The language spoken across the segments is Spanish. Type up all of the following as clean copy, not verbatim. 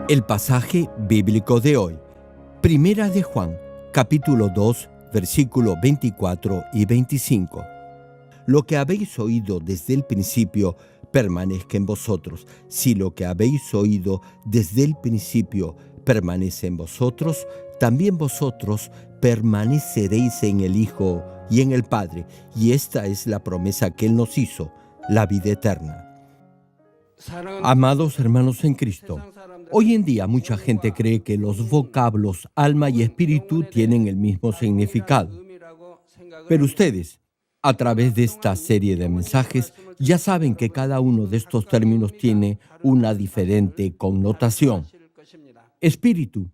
El pasaje bíblico de hoy, Primera de Juan, capítulo 2, versículos 24 y 25. Lo que habéis oído desde el principio permanezca en vosotros. Si lo que habéis oído desde el principio permanece en vosotros, también vosotros permaneceréis en el Hijo y en el Padre. Y esta es la promesa que Él nos hizo, la vida eterna. Amados hermanos en Cristo, hoy en día mucha gente cree que los vocablos alma y espíritu tienen el mismo significado. Pero ustedes, a través de esta serie de mensajes, ya saben que cada uno de estos términos tiene una diferente connotación. Espíritu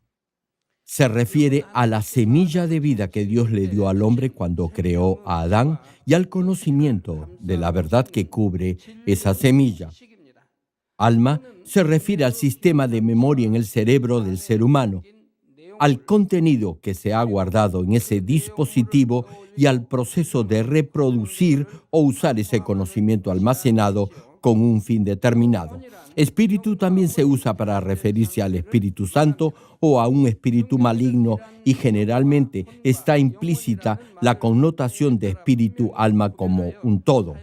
se refiere a la semilla de vida que Dios le dio al hombre cuando creó a Adán y al conocimiento de la verdad que cubre esa semilla. Alma se refiere al sistema de memoria en el cerebro del ser humano, al contenido que se ha guardado en ese dispositivo y al proceso de reproducir o usar ese conocimiento almacenado con un fin determinado. Espíritu también se usa para referirse al Espíritu Santo o a un espíritu maligno y generalmente está implícita la connotación de espíritu, alma como un todo.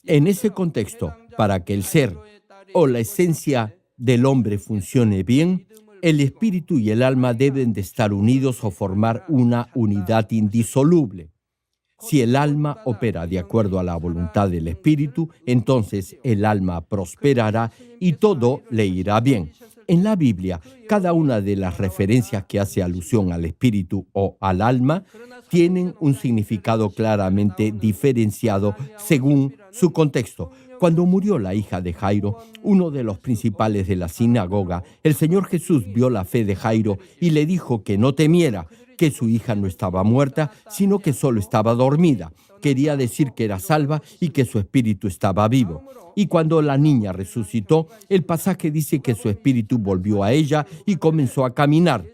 En ese contexto, para que el ser o la esencia del hombre funcione bien, el espíritu y el alma deben de estar unidos o formar una unidad indisoluble. Si el alma opera de acuerdo a la voluntad del espíritu, entonces el alma prosperará y todo le irá bien. En la Biblia, cada una de las referencias que hace alusión al espíritu o al alma tienen un significado claramente diferenciado según su contexto. Cuando murió la hija de Jairo, uno de los principales de la sinagoga, el Señor Jesús vio la fe de Jairo y le dijo que no temiera, que su hija no estaba muerta, sino que solo estaba dormida. Quería decir que era salva y que su espíritu estaba vivo. Y cuando la niña resucitó, el pasaje dice que su espíritu volvió a ella y comenzó a caminar.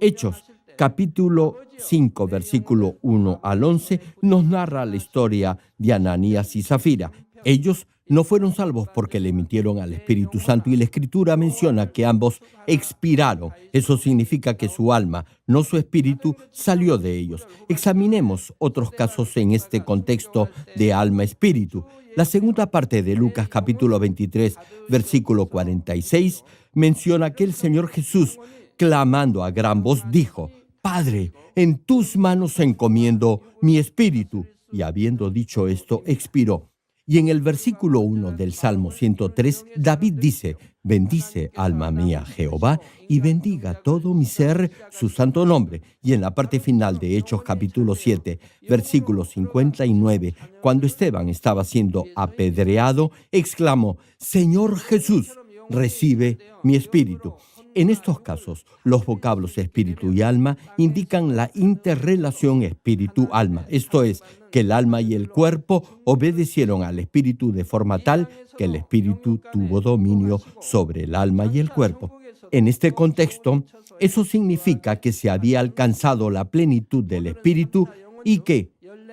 Hechos, capítulo 5, versículo 1 al 11, nos narra la historia de Ananías y Zafira. Ellos no fueron salvos porque le mintieron al Espíritu Santo y la Escritura menciona que ambos expiraron. Eso significa que su alma, no su espíritu, salió de ellos. Examinemos otros casos en este contexto de alma-espíritu. La segunda parte de Lucas capítulo 23, versículo 46, menciona que el Señor Jesús, clamando a gran voz, dijo: Padre, en tus manos encomiendo mi espíritu. Y habiendo dicho esto, expiró. Y en el versículo 1 del Salmo 103, David dice: bendice, alma mía, Jehová, y bendiga todo mi ser su santo nombre. Y en la parte final de Hechos capítulo 7, versículo 59, cuando Esteban estaba siendo apedreado, exclamó: Señor Jesús, recibe mi espíritu. En estos casos, los vocablos espíritu y alma indican la interrelación espíritu-alma, esto es, que el alma y el cuerpo obedecieron al espíritu de forma tal que el espíritu tuvo dominio sobre el alma y el cuerpo. En este contexto, eso significa que se había alcanzado la plenitud del espíritu y que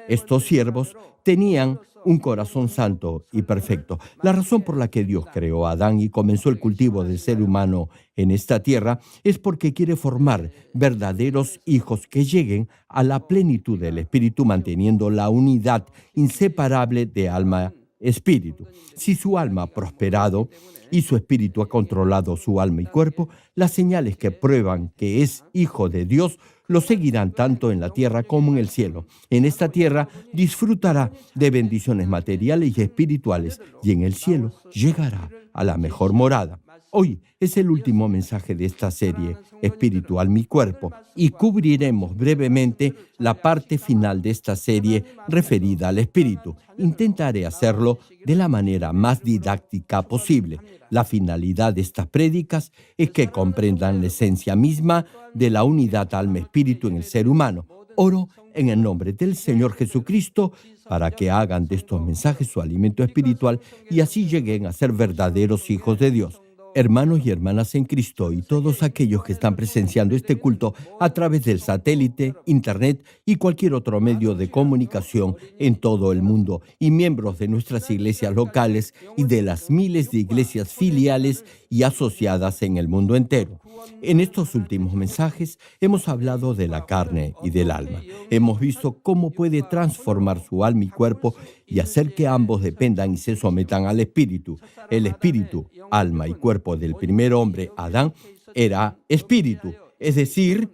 estos siervos tenían un corazón santo y perfecto. La razón por la que Dios creó a Adán y comenzó el cultivo del ser humano en esta tierra es porque quiere formar verdaderos hijos que lleguen a la plenitud del espíritu, manteniendo la unidad inseparable de alma-espíritu. Si su alma ha prosperado y su espíritu ha controlado su alma y cuerpo, las señales que prueban que es hijo de Dios lo seguirán tanto en la tierra como en el cielo. En esta tierra disfrutará de bendiciones materiales y espirituales, y en el cielo llegará a la mejor morada. Hoy es el último mensaje de esta serie, Espiritual mi cuerpo, y cubriremos brevemente la parte final de esta serie referida al espíritu. Intentaré hacerlo de la manera más didáctica posible. La finalidad de estas prédicas es que comprendan la esencia misma de la unidad alma-espíritu en el ser humano. Oro en el nombre del Señor Jesucristo para que hagan de estos mensajes su alimento espiritual y así lleguen a ser verdaderos hijos de Dios. Hermanos y hermanas en Cristo y todos aquellos que están presenciando este culto a través del satélite, internet y cualquier otro medio de comunicación en todo el mundo y miembros de nuestras iglesias locales y de las miles de iglesias filiales y asociadas en el mundo entero. En estos últimos mensajes hemos hablado de la carne y del alma. Hemos visto cómo puede transformar su alma y cuerpo y hacer que ambos dependan y se sometan al espíritu. El espíritu, alma y cuerpo del primer hombre, Adán, era espíritu, es decir,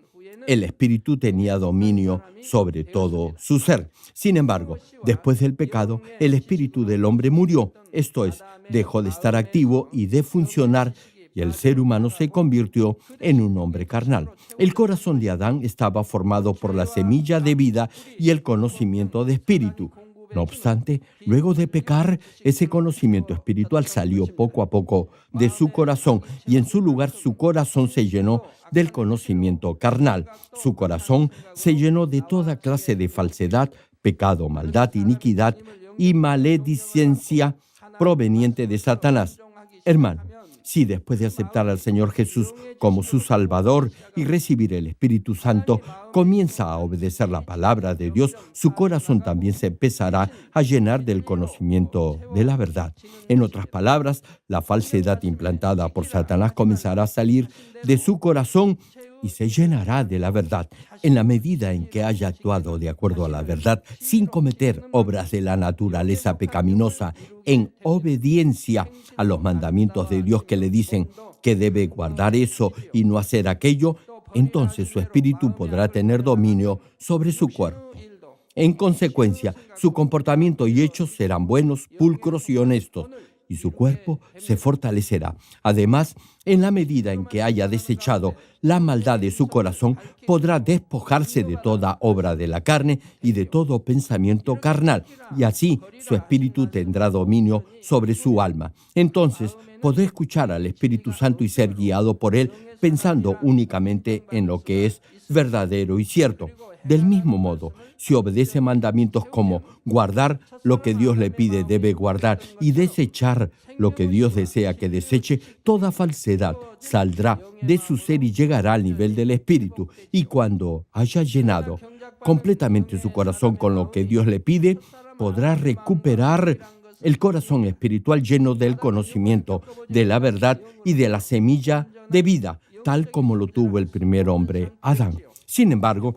el espíritu tenía dominio sobre todo su ser. Sin embargo, después del pecado, el espíritu del hombre murió, esto es, dejó de estar activo y de funcionar, y el ser humano se convirtió en un hombre carnal. El corazón de Adán estaba formado por la semilla de vida y el conocimiento de espíritu. No obstante, luego de pecar, ese conocimiento espiritual salió poco a poco de su corazón y en su lugar su corazón se llenó del conocimiento carnal. Su corazón se llenó de toda clase de falsedad, pecado, maldad, iniquidad y maledicencia proveniente de Satanás. Hermano, si después de aceptar al Señor Jesús como su Salvador y recibir el Espíritu Santo, comienza a obedecer la palabra de Dios, su corazón también se empezará a llenar del conocimiento de la verdad. En otras palabras, la falsedad implantada por Satanás comenzará a salir de su corazón y se llenará de la verdad. En la medida en que haya actuado de acuerdo a la verdad, sin cometer obras de la naturaleza pecaminosa, en obediencia a los mandamientos de Dios que le dicen que debe guardar eso y no hacer aquello, entonces su espíritu podrá tener dominio sobre su cuerpo. En consecuencia, su comportamiento y hechos serán buenos, pulcros y honestos, y su cuerpo se fortalecerá. Además, en la medida en que haya desechado la maldad de su corazón, podrá despojarse de toda obra de la carne y de todo pensamiento carnal, y así su espíritu tendrá dominio sobre su alma. Entonces, podrá escuchar al Espíritu Santo y ser guiado por él, pensando únicamente en lo que es verdadero y cierto. Del mismo modo, si obedece mandamientos como guardar lo que Dios le pide debe guardar y desechar lo que Dios desea que deseche, toda falsedad saldrá de su ser y llegará al nivel del espíritu. Y cuando haya llenado completamente su corazón con lo que Dios le pide, podrá recuperar el corazón espiritual lleno del conocimiento, de la verdad y de la semilla de vida, tal como lo tuvo el primer hombre, Adán. Sin embargo,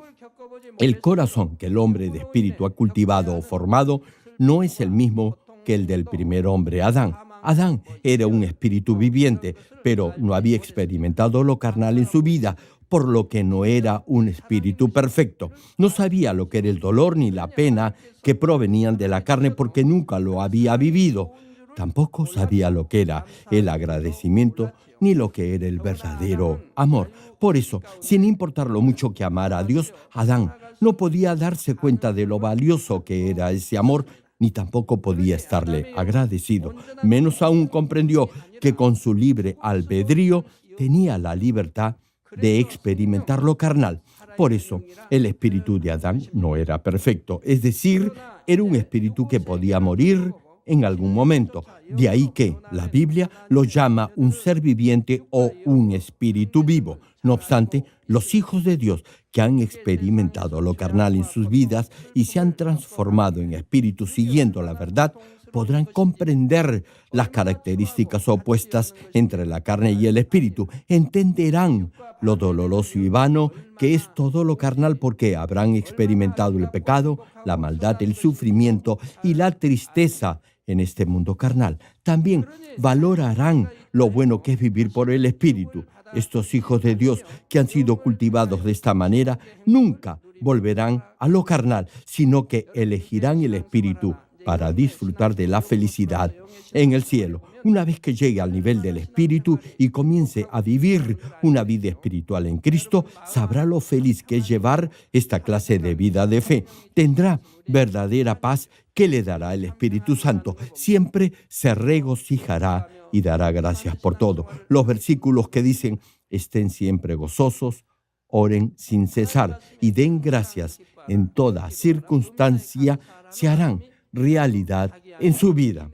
el corazón que el hombre de espíritu ha cultivado o formado no es el mismo que el del primer hombre, Adán. Adán era un espíritu viviente, pero no había experimentado lo carnal en su vida, por lo que no era un espíritu perfecto. No sabía lo que era el dolor ni la pena que provenían de la carne porque nunca lo había vivido. Tampoco sabía lo que era el agradecimiento ni lo que era el verdadero amor. Por eso, sin importar lo mucho que amara a Dios, Adán no podía darse cuenta de lo valioso que era ese amor, ni tampoco podía estarle agradecido. Menos aún comprendió que con su libre albedrío tenía la libertad de experimentar lo carnal. Por eso, el espíritu de Adán no era perfecto, es decir, era un espíritu que podía morir en algún momento. De ahí que la Biblia lo llama un ser viviente o un espíritu vivo. No obstante, los hijos de Dios que han experimentado lo carnal en sus vidas y se han transformado en espíritu siguiendo la verdad, podrán comprender las características opuestas entre la carne y el espíritu. Entenderán lo doloroso y vano que es todo lo carnal porque habrán experimentado el pecado, la maldad, el sufrimiento y la tristeza en este mundo carnal. También valorarán lo bueno que es vivir por el espíritu. Estos hijos de Dios que han sido cultivados de esta manera nunca volverán a lo carnal, sino que elegirán el espíritu para disfrutar de la felicidad en el cielo. Una vez que llegue al nivel del espíritu y comience a vivir una vida espiritual en Cristo, sabrá lo feliz que es llevar esta clase de vida de fe. Tendrá verdadera paz que le dará el Espíritu Santo. Siempre se regocijará y dará gracias por todo. Los versículos que dicen, estén siempre gozosos, oren sin cesar y den gracias en toda circunstancia, se harán realidad en su vida.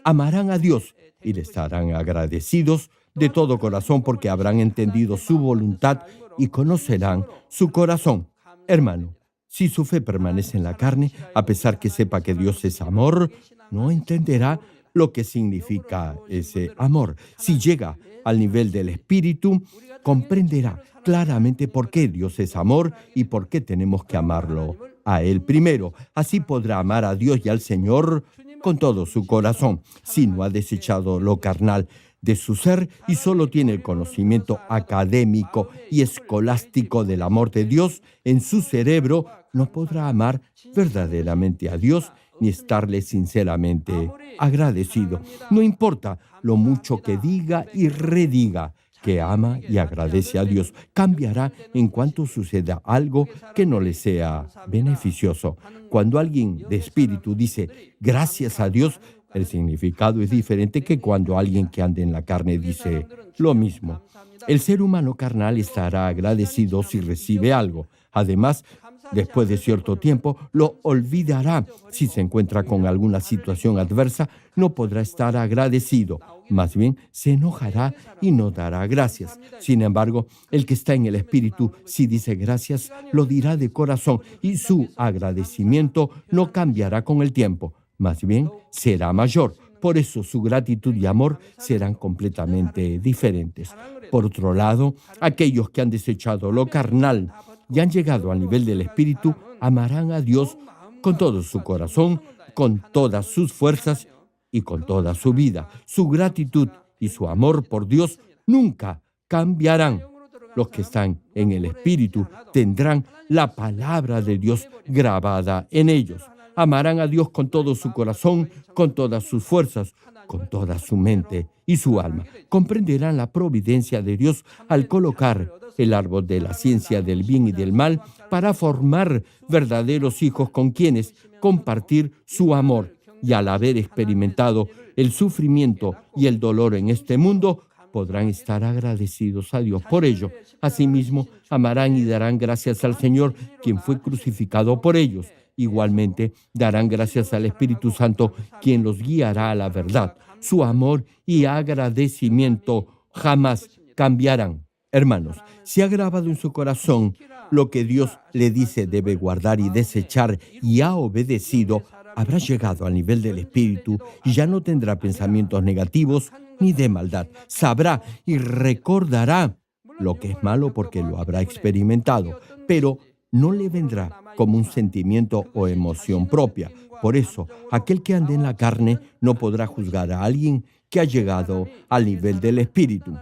Amarán a Dios y le estarán agradecidos de todo corazón porque habrán entendido su voluntad y conocerán su corazón. Hermano, si su fe permanece en la carne, a pesar que sepa que Dios es amor, no entenderá lo que significa ese amor. Si llega al nivel del Espíritu, comprenderá claramente por qué Dios es amor y por qué tenemos que amarlo a Él primero. Así podrá amar a Dios y al Señor con todo su corazón. Si no ha desechado lo carnal de su ser y solo tiene el conocimiento académico y escolástico del amor de Dios en su cerebro, no podrá amar verdaderamente a Dios ni estarle sinceramente agradecido. No importa lo mucho que diga y rediga que ama y agradece a Dios, cambiará en cuanto suceda algo que no le sea beneficioso. Cuando alguien de espíritu dice gracias a Dios, el significado es diferente que cuando alguien que anda en la carne dice lo mismo. El ser humano carnal estará agradecido si recibe algo. Además, después de cierto tiempo, lo olvidará. Si se encuentra con alguna situación adversa, no podrá estar agradecido. Más bien, se enojará y no dará gracias. Sin embargo, el que está en el Espíritu, si dice gracias, lo dirá de corazón y su agradecimiento no cambiará con el tiempo. Más bien, será mayor. Por eso su gratitud y amor serán completamente diferentes. Por otro lado, aquellos que han desechado lo carnal y han llegado al nivel del Espíritu, amarán a Dios con todo su corazón, con todas sus fuerzas y con toda su vida. Su gratitud y su amor por Dios nunca cambiarán. Los que están en el Espíritu tendrán la palabra de Dios grabada en ellos. Amarán a Dios con todo su corazón, con todas sus fuerzas, con toda su mente y su alma. Comprenderán la providencia de Dios al colocar el árbol de la ciencia del bien y del mal para formar verdaderos hijos con quienes compartir su amor. Y al haber experimentado el sufrimiento y el dolor en este mundo, podrán estar agradecidos a Dios por ello. Asimismo, amarán y darán gracias al Señor, quien fue crucificado por ellos. Igualmente, darán gracias al Espíritu Santo, quien los guiará a la verdad. Su amor y agradecimiento jamás cambiarán. Hermanos, si ha grabado en su corazón lo que Dios le dice debe guardar y desechar y ha obedecido, habrá llegado al nivel del Espíritu y ya no tendrá pensamientos negativos ni de maldad. Sabrá y recordará lo que es malo porque lo habrá experimentado, pero no le vendrá como un sentimiento o emoción propia. Por eso, aquel que ande en la carne no podrá juzgar a alguien que ha llegado al nivel del Espíritu.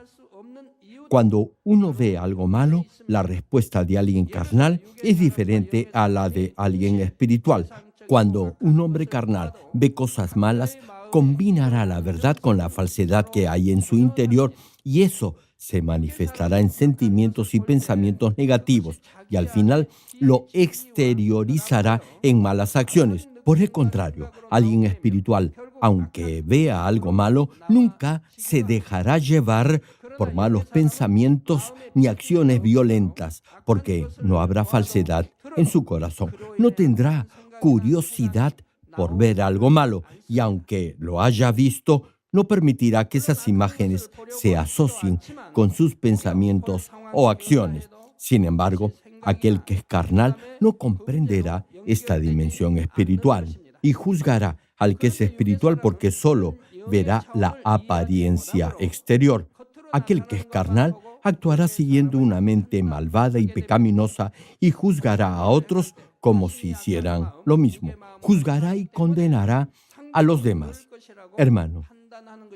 Cuando uno ve algo malo, la respuesta de alguien carnal es diferente a la de alguien espiritual. Cuando un hombre carnal ve cosas malas, combinará la verdad con la falsedad que hay en su interior y eso se manifestará en sentimientos y pensamientos negativos y al final lo exteriorizará en malas acciones. Por el contrario, alguien espiritual, aunque vea algo malo, nunca se dejará llevar por malos pensamientos ni acciones violentas, porque no habrá falsedad en su corazón. No tendrá curiosidad por ver algo malo y aunque lo haya visto, no permitirá que esas imágenes se asocien con sus pensamientos o acciones. Sin embargo, aquel que es carnal no comprenderá esta dimensión espiritual y juzgará al que es espiritual porque solo verá la apariencia exterior. Aquel que es carnal actuará siguiendo una mente malvada y pecaminosa y juzgará a otros como si hicieran lo mismo. Juzgará y condenará a los demás. Hermano,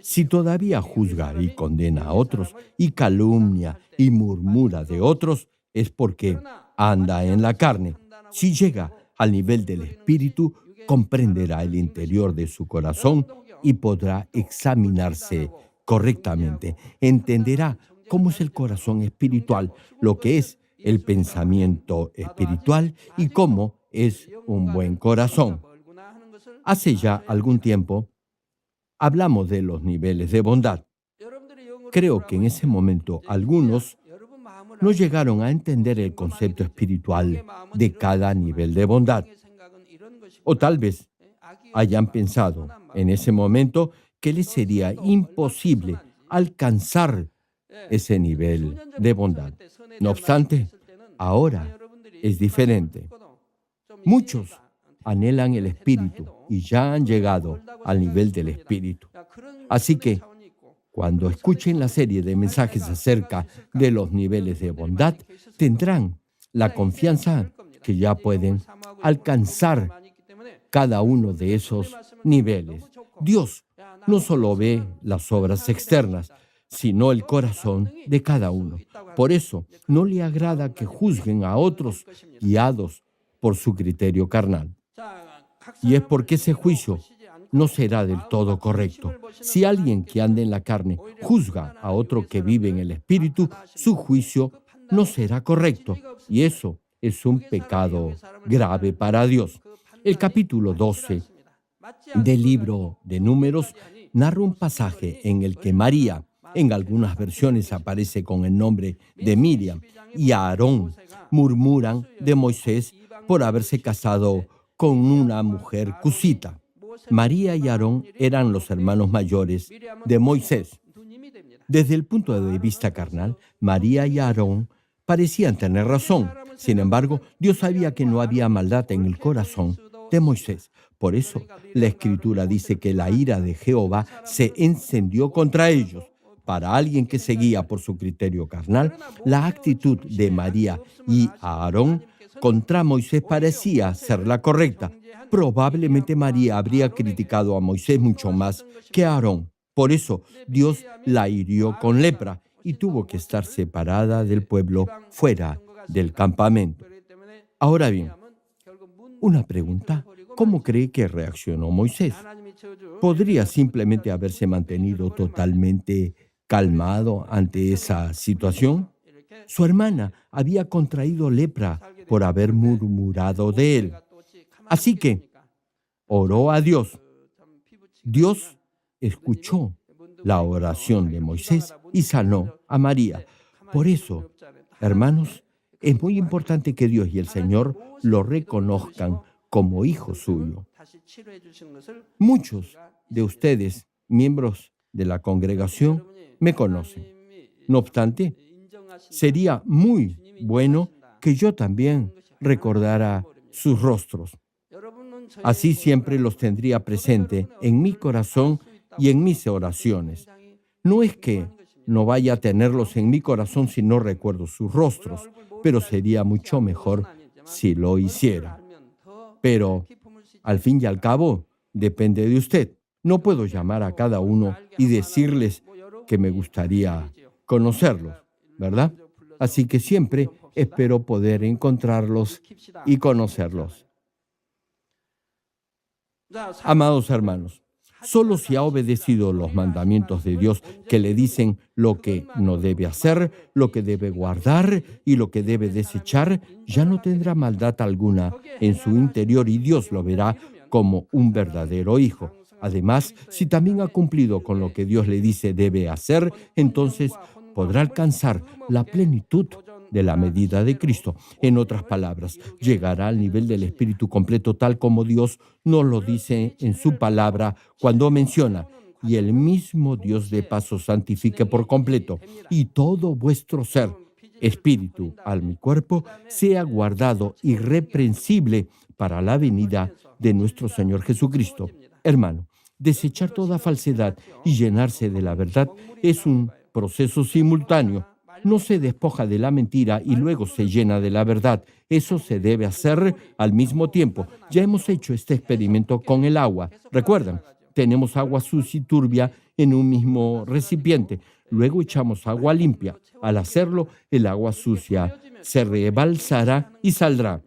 si todavía juzga y condena a otros y calumnia y murmura de otros, es porque anda en la carne. Si llega al nivel del Espíritu, comprenderá el interior de su corazón y podrá examinarse correctamente. Entenderá cómo es el corazón espiritual, lo que es el pensamiento espiritual y cómo es un buen corazón. Hace ya algún tiempo hablamos de los niveles de bondad. Creo que en ese momento algunos no llegaron a entender el concepto espiritual de cada nivel de bondad. O tal vez hayan pensado en ese momento que les sería imposible alcanzar ese nivel de bondad. No obstante, ahora es diferente. Muchos anhelan el Espíritu y ya han llegado al nivel del Espíritu. Así que, cuando escuchen la serie de mensajes acerca de los niveles de bondad, tendrán la confianza que ya pueden alcanzar cada uno de esos niveles. Dios no solo ve las obras externas, sino el corazón de cada uno. Por eso, no le agrada que juzguen a otros guiados por su criterio carnal. Y es porque ese juicio no será del todo correcto. Si alguien que anda en la carne juzga a otro que vive en el Espíritu, su juicio no será correcto. Y eso es un pecado grave para Dios. El capítulo 12 del libro de Números narra un pasaje en el que María, en algunas versiones aparece con el nombre de Miriam, y Aarón murmuran de Moisés por haberse casado con una mujer cusita. María y Aarón eran los hermanos mayores de Moisés. Desde el punto de vista carnal, María y Aarón parecían tener razón. Sin embargo, Dios sabía que no había maldad en el corazón de Moisés. Por eso, la Escritura dice que la ira de Jehová se encendió contra ellos. Para alguien que seguía por su criterio carnal, la actitud de María y Aarón contra Moisés parecía ser la correcta. Probablemente María habría criticado a Moisés mucho más que a Aarón. Por eso, Dios la hirió con lepra y tuvo que estar separada del pueblo fuera del campamento. Ahora bien, una pregunta: ¿cómo cree que reaccionó Moisés? ¿Podría simplemente haberse mantenido totalmente calmado ante esa situación? Su hermana había contraído lepra por haber murmurado de él. Así que oró a Dios. Dios escuchó la oración de Moisés y sanó a María. Por eso, hermanos, es muy importante que Dios y el Señor lo reconozcan como hijo suyo. Muchos de ustedes, miembros de la congregación, me conocen. No obstante, sería muy bueno que yo también recordara sus rostros. Así siempre los tendría presente en mi corazón y en mis oraciones. No es que no vaya a tenerlos en mi corazón si no recuerdo sus rostros, pero sería mucho mejor si lo hiciera. Pero, al fin y al cabo, depende de usted. No puedo llamar a cada uno y decirles que me gustaría conocerlos, ¿verdad? Así que siempre espero poder encontrarlos y conocerlos. Amados hermanos, solo si ha obedecido los mandamientos de Dios que le dicen lo que no debe hacer, lo que debe guardar y lo que debe desechar, ya no tendrá maldad alguna en su interior y Dios lo verá como un verdadero hijo. Además, si también ha cumplido con lo que Dios le dice debe hacer, entonces podrá alcanzar la plenitud de la medida de Cristo. En otras palabras, llegará al nivel del Espíritu completo tal como Dios nos lo dice en su palabra cuando menciona: y el mismo Dios de paso santifique por completo, y todo vuestro ser, espíritu, alma y cuerpo, sea guardado irreprensible para la venida de nuestro Señor Jesucristo. Hermano, desechar toda falsedad y llenarse de la verdad es un proceso simultáneo. No se despoja de la mentira y luego se llena de la verdad. Eso se debe hacer al mismo tiempo. Ya hemos hecho este experimento con el agua. ¿Recuerdan? Tenemos agua sucia y turbia en un mismo recipiente. Luego echamos agua limpia. Al hacerlo, el agua sucia se rebalsará y saldrá.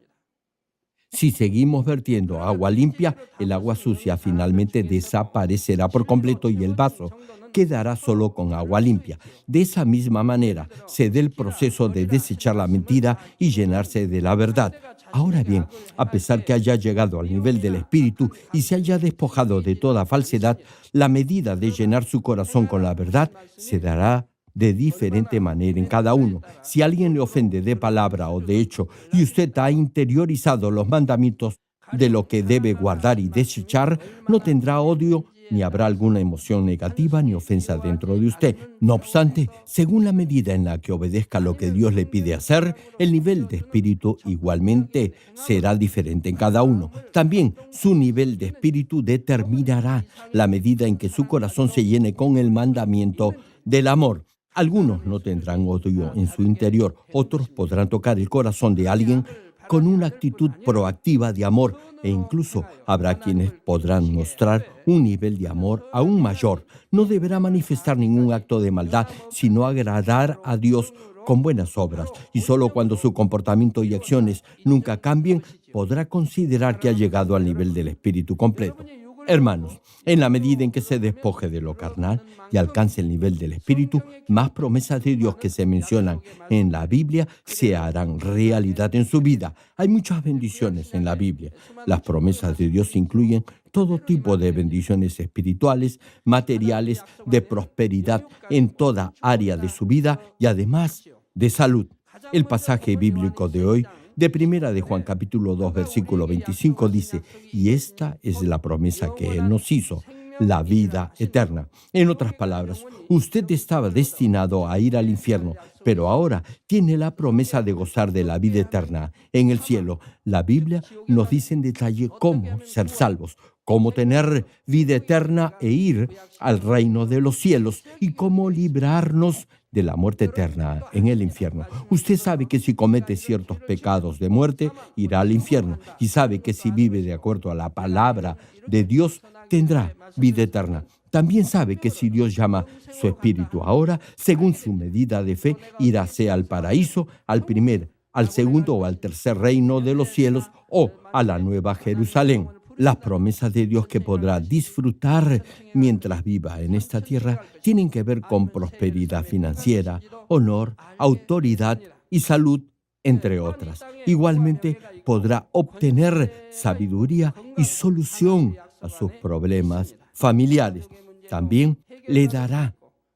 Si seguimos vertiendo agua limpia, el agua sucia finalmente desaparecerá por completo y el vaso quedará solo con agua limpia. De esa misma manera se da el proceso de desechar la mentira y llenarse de la verdad. Ahora bien, a pesar que haya llegado al nivel del Espíritu y se haya despojado de toda falsedad, la medida de llenar su corazón con la verdad se dará de diferente manera en cada uno. Si alguien le ofende de palabra o de hecho y usted ha interiorizado los mandamientos de lo que debe guardar y desechar, no tendrá odio ni habrá alguna emoción negativa ni ofensa dentro de usted. No obstante, según la medida en la que obedezca lo que Dios le pide hacer, el nivel de espíritu igualmente será diferente en cada uno. También su nivel de espíritu determinará la medida en que su corazón se llene con el mandamiento del amor. Algunos no tendrán odio en su interior, otros podrán tocar el corazón de alguien con una actitud proactiva de amor e incluso habrá quienes podrán mostrar un nivel de amor aún mayor. No deberá manifestar ningún acto de maldad, sino agradar a Dios con buenas obras. Y solo cuando su comportamiento y acciones nunca cambien, podrá considerar que ha llegado al nivel del espíritu completo. Hermanos, en la medida en que se despoje de lo carnal y alcance el nivel del espíritu, más promesas de Dios que se mencionan en la Biblia se harán realidad en su vida. Hay muchas bendiciones en la Biblia. Las promesas de Dios incluyen todo tipo de bendiciones espirituales, materiales, de prosperidad en toda área de su vida y además de salud. El pasaje bíblico de hoy de Primera de Juan capítulo 2 versículo 25 dice, y esta es la promesa que Él nos hizo, la vida eterna. En otras palabras, usted estaba destinado a ir al infierno, pero ahora tiene la promesa de gozar de la vida eterna en el cielo. La Biblia nos dice en detalle cómo ser salvos, cómo tener vida eterna e ir al reino de los cielos y cómo librarnos de la muerte eterna en el infierno. Usted sabe que si comete ciertos pecados de muerte, irá al infierno y sabe que si vive de acuerdo a la palabra de Dios, tendrá vida eterna. También sabe que si Dios llama su espíritu ahora, según su medida de fe, irá sea al paraíso, al primer, al segundo o al tercer reino de los cielos o a la nueva Jerusalén. Las promesas de Dios que podrá disfrutar mientras viva en esta tierra tienen que ver con prosperidad financiera, honor, autoridad y salud, entre otras. Igualmente podrá obtener sabiduría y solución a sus problemas familiares. También le dará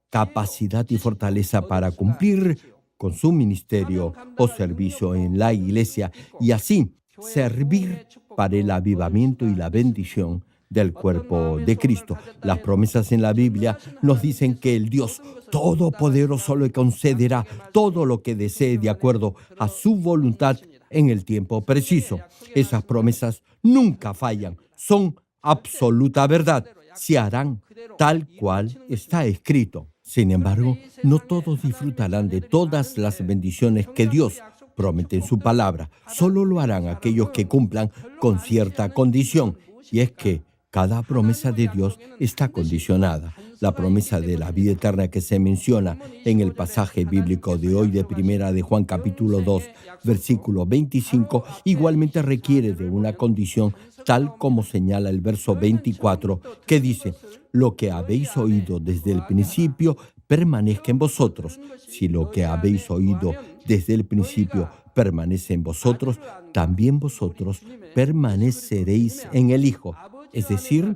capacidad y fortaleza para cumplir con su ministerio o servicio en la iglesia y así servir para el avivamiento y la bendición del cuerpo de Cristo. Las promesas en la Biblia nos dicen que el Dios Todopoderoso le concederá todo lo que desee de acuerdo a su voluntad en el tiempo preciso. Esas promesas nunca fallan, son absoluta verdad, se harán tal cual está escrito. Sin embargo, no todos disfrutarán de todas las bendiciones que Dios promete en su palabra. Solo lo harán aquellos que cumplan con cierta condición, y es que cada promesa de Dios está condicionada. La promesa de la vida eterna que se menciona en el pasaje bíblico de hoy de Primera de Juan capítulo 2, versículo 25, igualmente requiere de una condición tal como señala el verso 24, que dice, lo que habéis oído desde el principio permanezca en vosotros. Si lo que habéis oído desde el principio permanece en vosotros, también vosotros permaneceréis en el Hijo, es decir,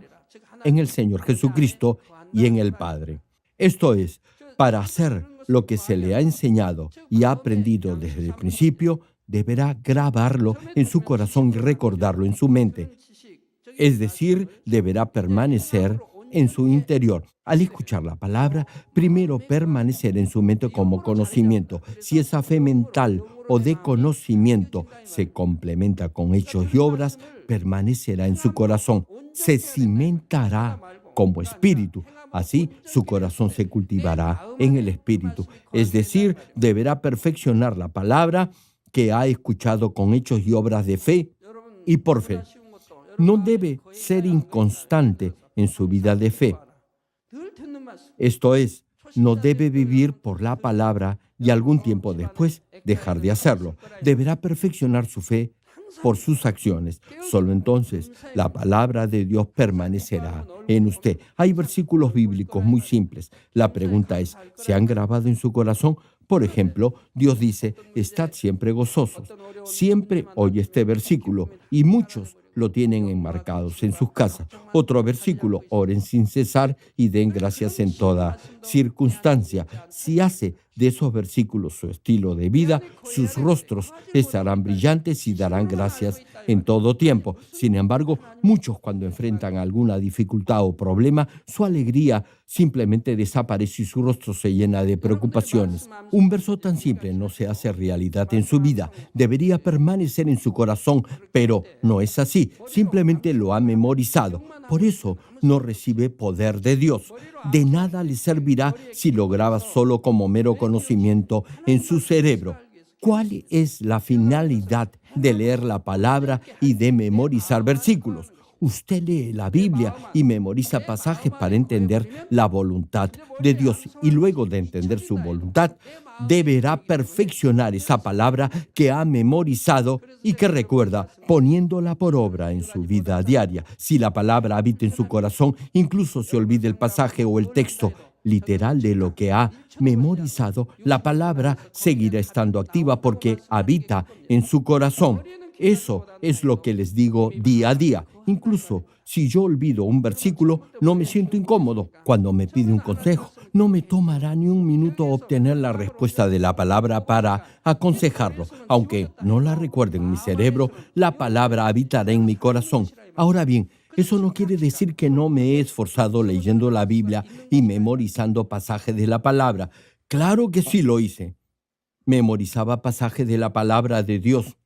en el Señor Jesucristo y en el Padre. Esto es, para hacer lo que se le ha enseñado y ha aprendido desde el principio, deberá grabarlo en su corazón y recordarlo en su mente. Es decir, deberá permanecer en su interior. Al escuchar la palabra, primero permanecer en su mente como conocimiento. Si esa fe mental o de conocimiento se complementa con hechos y obras, permanecerá en su corazón. Se cimentará como espíritu. Así, su corazón se cultivará en el espíritu. Es decir, deberá perfeccionar la palabra que ha escuchado con hechos y obras de fe y por fe. No debe ser inconstante en su vida de fe. Esto es, no debe vivir por la palabra y algún tiempo después dejar de hacerlo. Deberá perfeccionar su fe por sus acciones. Solo entonces la palabra de Dios permanecerá en usted. Hay versículos bíblicos muy simples. La pregunta es, ¿se han grabado en su corazón? Por ejemplo, Dios dice, estad siempre gozosos. Siempre oye este versículo y muchos lo tienen enmarcados en sus casas. Otro versículo, oren sin cesar y den gracias en toda circunstancia. Si hace de esos versículos su estilo de vida, sus rostros estarán brillantes y darán gracias en todo tiempo. Sin embargo, muchos cuando enfrentan alguna dificultad o problema, su alegría simplemente desaparece y su rostro se llena de preocupaciones. Un verso tan simple no se hace realidad en su vida. Debería permanecer en su corazón, pero no es así. Simplemente lo ha memorizado. Por eso no recibe poder de Dios. De nada le servirá si lo graba solo como mero conocimiento en su cerebro. ¿Cuál es la finalidad de leer la palabra y de memorizar versículos? Usted lee la Biblia y memoriza pasajes para entender la voluntad de Dios y luego de entender su voluntad, deberá perfeccionar esa palabra que ha memorizado y que recuerda, poniéndola por obra en su vida diaria. Si la palabra habita en su corazón, incluso se olvide el pasaje o el texto literal de lo que ha memorizado, la palabra seguirá estando activa porque habita en su corazón. Eso es lo que les digo día a día. Incluso si yo olvido un versículo, no me siento incómodo. Cuando me pide un consejo, no me tomará ni un minuto obtener la respuesta de la palabra para aconsejarlo. Aunque no la recuerde en mi cerebro, la palabra habitará en mi corazón. Ahora bien, eso no quiere decir que no me he esforzado leyendo la Biblia y memorizando pasajes de la palabra. Claro que sí lo hice. Memorizaba pasajes de la palabra de Dios.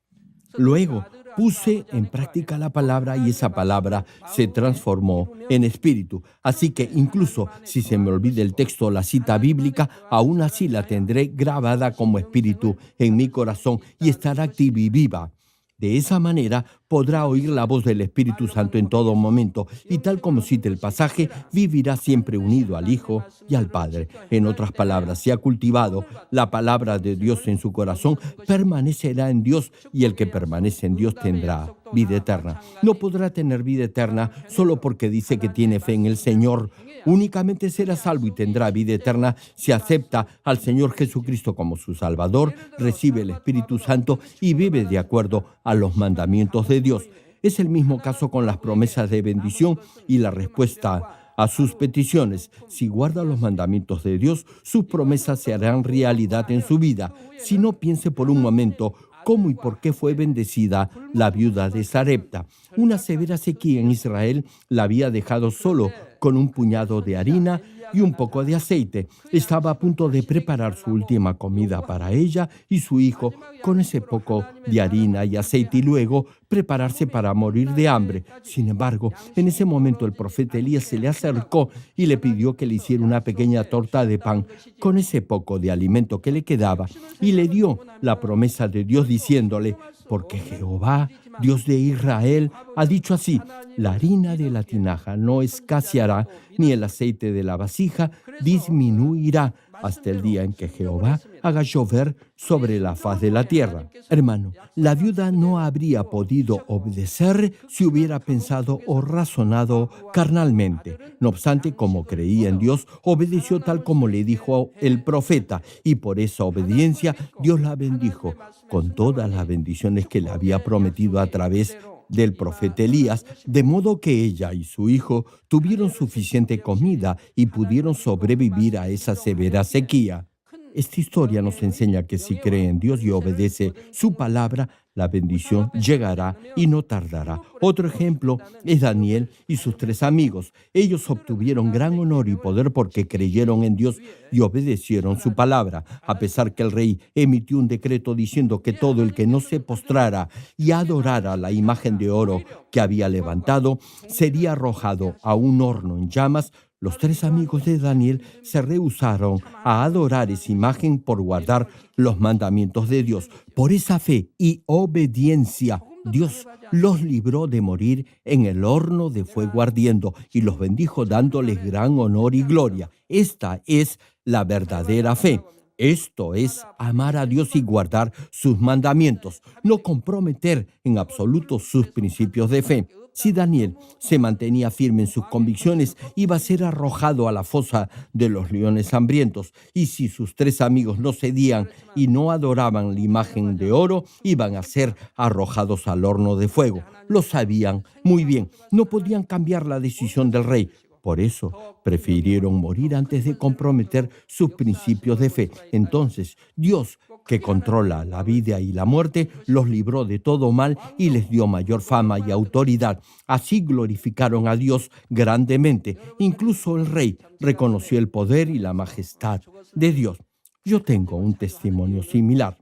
Luego puse en práctica la palabra y esa palabra se transformó en espíritu. Así que incluso si se me olvida el texto o la cita bíblica, aún así la tendré grabada como espíritu en mi corazón y estará activa y viva. De esa manera podrá oír la voz del Espíritu Santo en todo momento y tal como cita el pasaje, vivirá siempre unido al Hijo y al Padre. En otras palabras, si ha cultivado la palabra de Dios en su corazón, permanecerá en Dios y el que permanece en Dios tendrá vida eterna. No podrá tener vida eterna solo porque dice que tiene fe en el Señor. Únicamente será salvo y tendrá vida eterna si acepta al Señor Jesucristo como su Salvador, recibe el Espíritu Santo y vive de acuerdo a los mandamientos de Dios. Es el mismo caso con las promesas de bendición y la respuesta a sus peticiones. Si guarda los mandamientos de Dios, sus promesas se harán realidad en su vida. Si no, piense por un momento cómo y por qué fue bendecida la viuda de Sarepta. Una severa sequía en Israel la había dejado solo con un puñado de harina y un poco de aceite. Estaba a punto de preparar su última comida para ella y su hijo con ese poco de harina y aceite y luego prepararse para morir de hambre. Sin embargo, en ese momento el profeta Elías se le acercó y le pidió que le hiciera una pequeña torta de pan con ese poco de alimento que le quedaba y le dio la promesa de Dios diciéndole: porque Jehová, Dios de Israel, ha dicho así: la harina de la tinaja no escaseará, ni el aceite de la vasija disminuirá, hasta el día en que Jehová haga llover sobre la faz de la tierra. Hermano, la viuda no habría podido obedecer si hubiera pensado o razonado carnalmente. No obstante, como creía en Dios, obedeció tal como le dijo el profeta, y por esa obediencia Dios la bendijo con todas las bendiciones que le había prometido a través del profeta Elías, de modo que ella y su hijo tuvieron suficiente comida y pudieron sobrevivir a esa severa sequía. Esta historia nos enseña que si cree en Dios y obedece su palabra, la bendición llegará y no tardará. Otro ejemplo es Daniel y sus 3 amigos. Ellos obtuvieron gran honor y poder porque creyeron en Dios y obedecieron su palabra. A pesar que el rey emitió un decreto diciendo que todo el que no se postrara y adorara la imagen de oro que había levantado sería arrojado a un horno en llamas, los 3 amigos de Daniel se rehusaron a adorar esa imagen por guardar los mandamientos de Dios. Por esa fe y obediencia, Dios los libró de morir en el horno de fuego ardiendo y los bendijo dándoles gran honor y gloria. Esta es la verdadera fe. Esto es amar a Dios y guardar sus mandamientos, no comprometer en absoluto sus principios de fe. Si Daniel se mantenía firme en sus convicciones, iba a ser arrojado a la fosa de los leones hambrientos. Y si sus 3 amigos no cedían y no adoraban la imagen de oro, iban a ser arrojados al horno de fuego. Lo sabían muy bien. No podían cambiar la decisión del rey. Por eso prefirieron morir antes de comprometer sus principios de fe. Entonces, Dios, que controla la vida y la muerte, los libró de todo mal y les dio mayor fama y autoridad. Así glorificaron a Dios grandemente. Incluso el rey reconoció el poder y la majestad de Dios. Yo tengo un testimonio similar.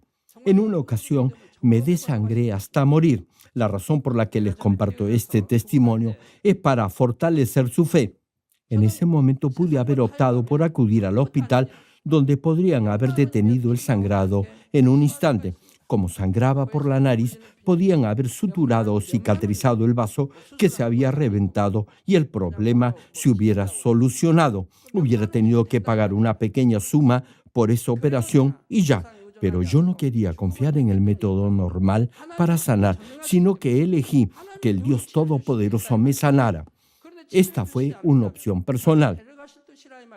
En una ocasión me desangré hasta morir. La razón por la que les comparto este testimonio es para fortalecer su fe. En ese momento pude haber optado por acudir al hospital donde podrían haber detenido el sangrado en un instante. Como sangraba por la nariz, podían haber suturado o cicatrizado el vaso que se había reventado y el problema se hubiera solucionado. Hubiera tenido que pagar una pequeña suma por esa operación y ya. Pero yo no quería confiar en el método normal para sanar, sino que elegí que el Dios Todopoderoso me sanara. Esta fue una opción personal.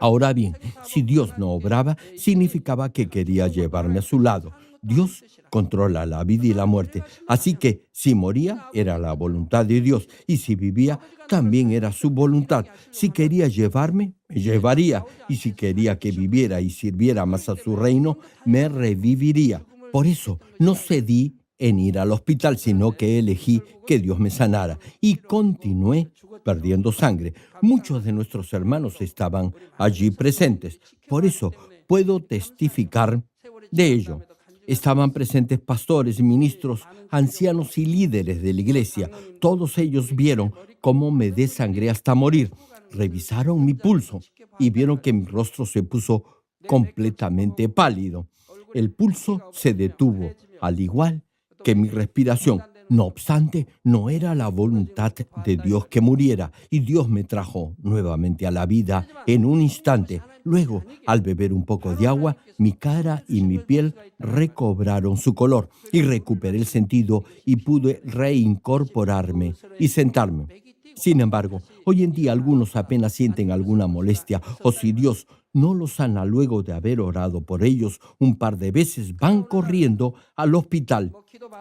Ahora bien, si Dios no obraba, significaba que quería llevarme a su lado. Dios controla la vida y la muerte, así que si moría era la voluntad de Dios y si vivía también era su voluntad. Si quería llevarme, me llevaría y si quería que viviera y sirviera más a su reino, me reviviría. Por eso no cedí en ir al hospital, sino que elegí que Dios me sanara y continué perdiendo sangre. Muchos de nuestros hermanos estaban allí presentes. Por eso puedo testificar de ello. Estaban presentes pastores, ministros, ancianos y líderes de la iglesia. Todos ellos vieron cómo me desangré hasta morir. Revisaron mi pulso y vieron que mi rostro se puso completamente pálido. El pulso se detuvo, al igual que mi respiración. No obstante, no era la voluntad de Dios que muriera, y Dios me trajo nuevamente a la vida en un instante. Luego, al beber un poco de agua, mi cara y mi piel recobraron su color y recuperé el sentido y pude reincorporarme y sentarme. Sin embargo, hoy en día algunos apenas sienten alguna molestia o si Dios no los sana luego de haber orado por ellos un par de veces, van corriendo al hospital.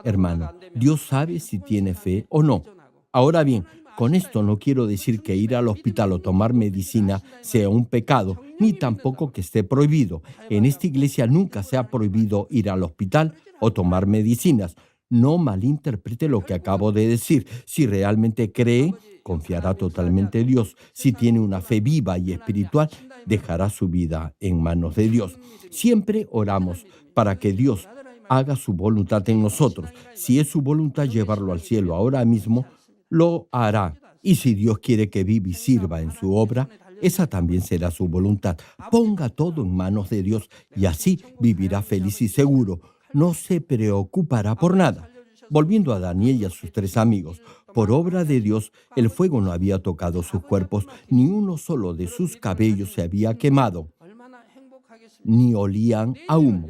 Hermano, Dios sabe si tiene fe o no. Ahora bien, con esto no quiero decir que ir al hospital o tomar medicina sea un pecado, ni tampoco que esté prohibido. En esta iglesia nunca se ha prohibido ir al hospital o tomar medicinas. No malinterprete lo que acabo de decir. Si realmente cree, confiará totalmente en Dios. Si tiene una fe viva y espiritual, dejará su vida en manos de Dios. Siempre oramos para que Dios haga su voluntad en nosotros. Si es su voluntad llevarlo al cielo ahora mismo, lo hará. Y si Dios quiere que viva y sirva en su obra, esa también será su voluntad. Ponga todo en manos de Dios y así vivirá feliz y seguro. No se preocupará por nada. Volviendo a Daniel y a sus tres amigos, por obra de Dios, el fuego no había tocado sus cuerpos, ni uno solo de sus cabellos se había quemado, ni olían a humo.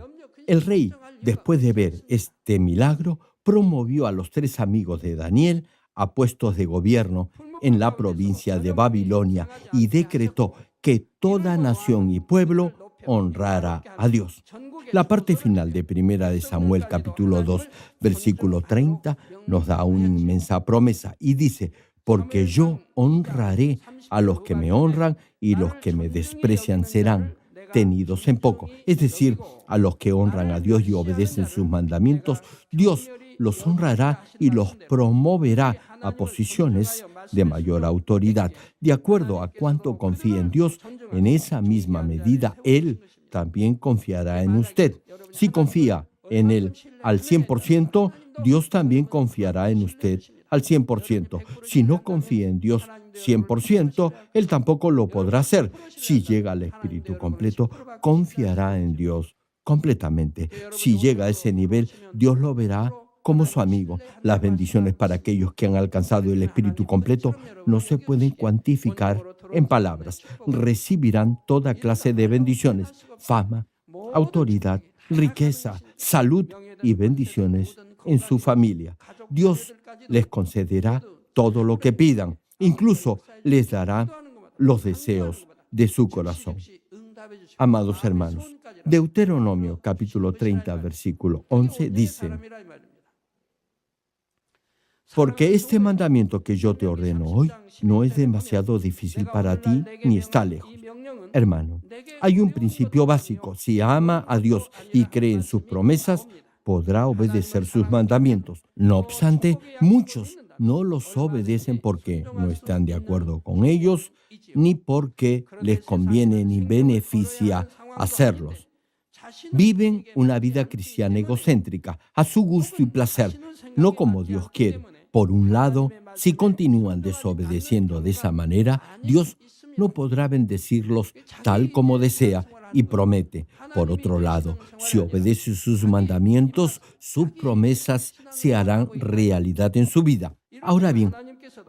El rey, después de ver este milagro, promovió a los tres amigos de Daniel a puestos de gobierno en la provincia de Babilonia y decretó que toda nación y pueblo honrara a Dios. La parte final de Primera de Samuel, capítulo 2, versículo 30, nos da una inmensa promesa y dice: porque yo honraré a los que me honran y los que me desprecian serán tenidos en poco. Es decir, a los que honran a Dios y obedecen sus mandamientos, Dios los honrará y los promoverá a posiciones de mayor autoridad. De acuerdo a cuánto confía en Dios, en esa misma medida, Él también confiará en usted. Si confía en Él al 100%, Dios también confiará en usted al 100%. Si no confía en Dios 100%, Él tampoco lo podrá hacer. Si llega al Espíritu completo, confiará en Dios completamente. Si llega a ese nivel, Dios lo verá como su amigo. Las bendiciones para aquellos que han alcanzado el Espíritu completo no se pueden cuantificar en palabras. Recibirán toda clase de bendiciones: fama, autoridad, riqueza, salud y bendiciones en su familia. Dios les concederá todo lo que pidan, incluso les dará los deseos de su corazón. Amados hermanos, Deuteronomio capítulo 30, versículo 11 dice: Porque este mandamiento que yo te ordeno hoy no es demasiado difícil para ti ni está lejos. Hermano, hay un principio básico. Si ama a Dios y cree en sus promesas, podrá obedecer sus mandamientos. No obstante, muchos no los obedecen porque no están de acuerdo con ellos, ni porque les conviene ni beneficia hacerlos. Viven una vida cristiana egocéntrica, a su gusto y placer, no como Dios quiere. Por un lado, si continúan desobedeciendo de esa manera, Dios no podrá bendecirlos tal como desea y promete. Por otro lado, si obedece sus mandamientos, sus promesas se harán realidad en su vida. Ahora bien,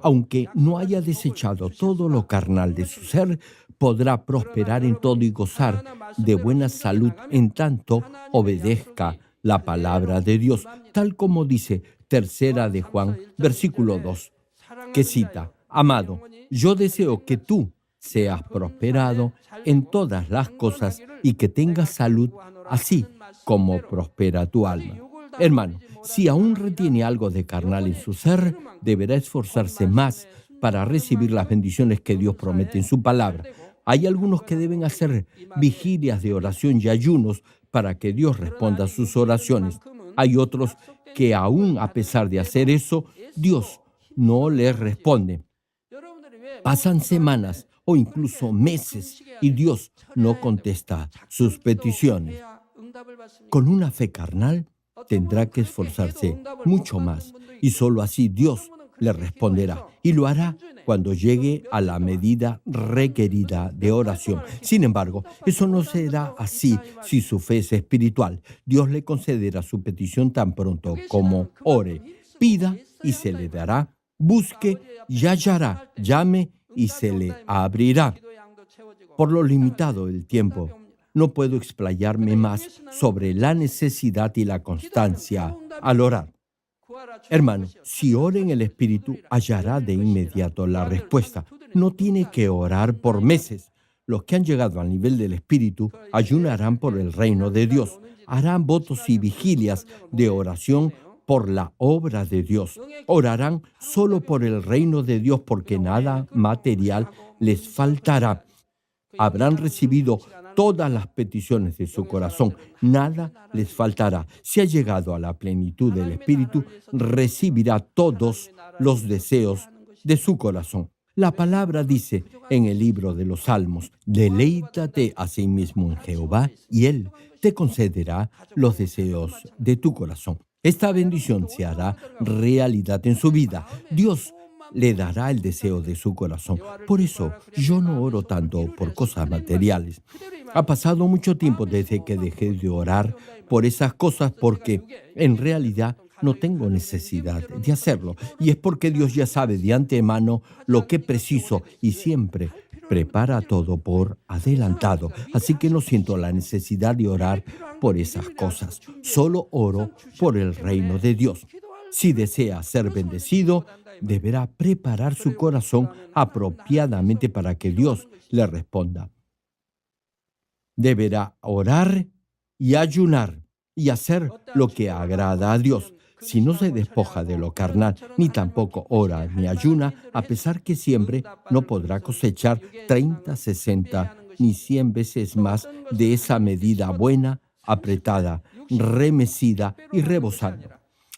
aunque no haya desechado todo lo carnal de su ser, podrá prosperar en todo y gozar de buena salud en tanto obedezca la palabra de Dios, tal como dice Tercera de Juan, versículo 2, que cita: Amado, yo deseo que tú seas prosperado en todas las cosas y que tengas salud, así como prospera tu alma. Hermano, si aún retiene algo de carnal en su ser, deberá esforzarse más para recibir las bendiciones que Dios promete en su palabra. Hay algunos que deben hacer vigilias de oración y ayunos para que Dios responda a sus oraciones. Hay otros que aún a pesar de hacer eso, Dios no les responde. Pasan semanas o incluso meses y Dios no contesta sus peticiones. Con una fe carnal tendrá que esforzarse mucho más y solo así Dios le responderá y lo hará cuando llegue a la medida requerida de oración. Sin embargo, eso no será así si su fe es espiritual. Dios le concederá su petición tan pronto como ore. Pida y se le dará. Busque y hallará. Llame y se le abrirá. Por lo limitado del tiempo, no puedo explayarme más sobre la necesidad y la constancia al orar. Hermano, si ora en el Espíritu, hallará de inmediato la respuesta. No tiene que orar por meses. Los que han llegado al nivel del Espíritu ayunarán por el reino de Dios. Harán votos y vigilias de oración por la obra de Dios. Orarán solo por el reino de Dios porque nada material les faltará. Habrán recibido todas las peticiones de su corazón, nada les faltará. Si ha llegado a la plenitud del Espíritu, recibirá todos los deseos de su corazón. La palabra dice en el libro de los Salmos: deleítate a sí mismo en Jehová y Él te concederá los deseos de tu corazón. Esta bendición se hará realidad en su vida. Dios le dará el deseo de su corazón. Por eso yo no oro tanto por cosas materiales. Ha pasado mucho tiempo desde que dejé de orar por esas cosas porque en realidad no tengo necesidad de hacerlo. Y es porque Dios ya sabe de antemano lo que preciso y siempre prepara todo por adelantado. Así que no siento la necesidad de orar por esas cosas. Solo oro por el reino de Dios. Si desea ser bendecido, deberá preparar su corazón apropiadamente para que Dios le responda. Deberá orar y ayunar y hacer lo que agrada a Dios. Si no se despoja de lo carnal, ni tampoco ora ni ayuna, a pesar que siempre no podrá cosechar 30, 60 ni 100 veces más de esa medida buena, apretada, remecida y rebosando.